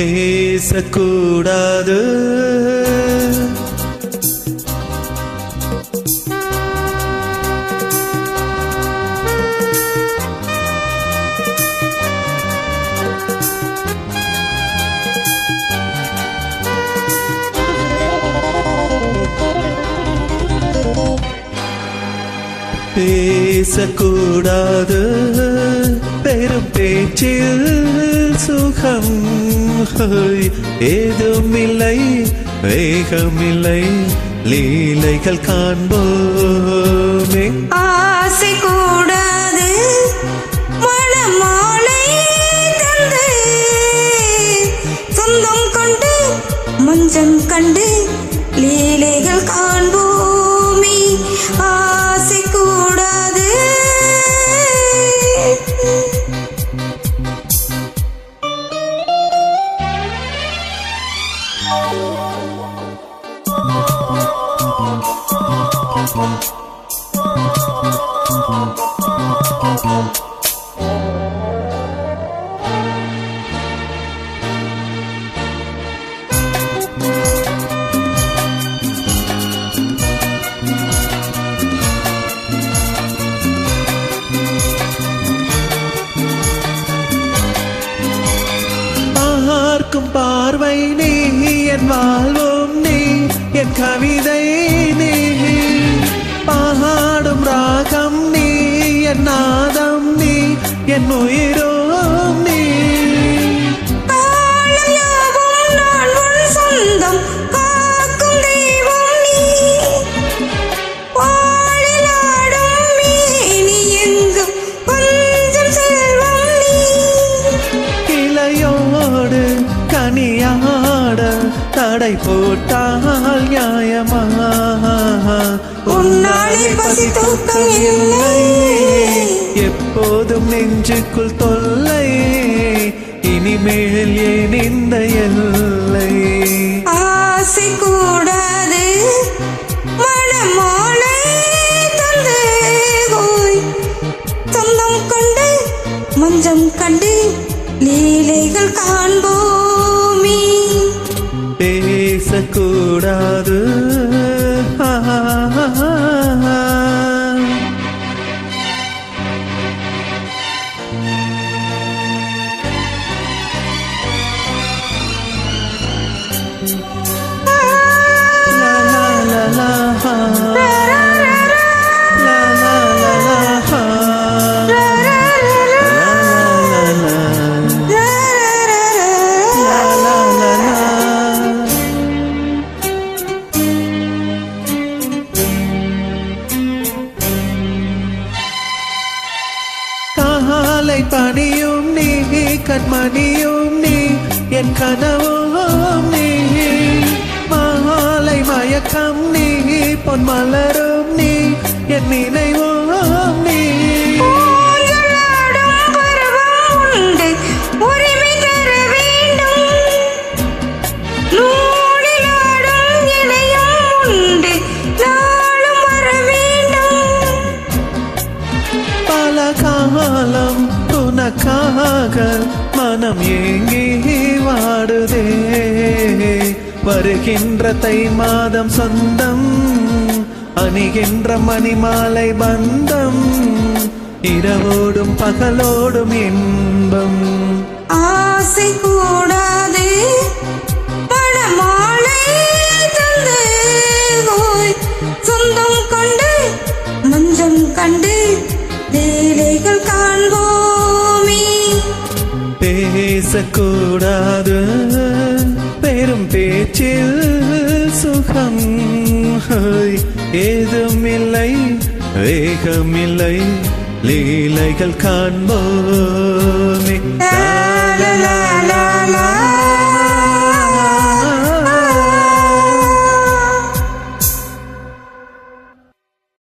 பேசக்கூடாது. பேசக்கூடாது, பெரும் பேச்சில் சுகம் ஏதுமில்லை, வேகமில்லை, லீலைகள் காண்போமே. ஆசை கூடாது, மணமாலை தந்து சொந்தம் கொண்டு மஞ்சம் கண்டு லீலைகள் காண்போமே. ஆசை கூடாது. பார்க்கும் பார்வை நீ, என் வாழ்வும் நீ, என் கவிதை நீ, பாடும் ராகம் நீ, என் நாதம் நீ, என் உயிரும் நீ. சொந்தம் காக்கும் தெய்வம் நீ, வாழிலாடும் மேனி எங்கும் கொஞ்சம் செல்வம் நீ. இலையோடு கனியாட தடை போட்டால் நியாயமா? உன்னாலே பசி தூக்கம் இல்லை, எப்போதும் நெஞ்சுக்குள் தொல்லை, இனிமேல் ஏன் இந்த எல்லை? ஆசை கூடாது, மணமாலை தந்து சொந்தம் கொண்டு மஞ்சம் கண்டு லீலைகள் காண்போமே. பேசக்கூடாது. காலை பணியும் நீ, கண்மணியும் நீ, என் கனவும் நீ, மாலை மயக்கம் நீ, பொன் மலரும் நீ, என் நினைவும் நீ. உரிமை தர வேண்டும், நூலிலாடும் இணையம் உண்டு, நாளும் வர வேண்டும். பல காலம் உனக்காக மனம் ஏங்கி வாடுதே, வருகின்ற தை மாதம் சொந்தம், அணிகின்ற மணிமாலை பந்தம், இரவோடும் பகலோடும் இன்பம். ஆசை கூடாது, மணமாலை தந்து சொந்தம் கொண்டு மஞ்சம் கண்டு லீலைகள் காண்போமே. பேசக்கூடாது, பெரும் பேச்சில் சுகம் ஏதுமில்லை, வேகமில்லை, லீலைகள் காண்போம்.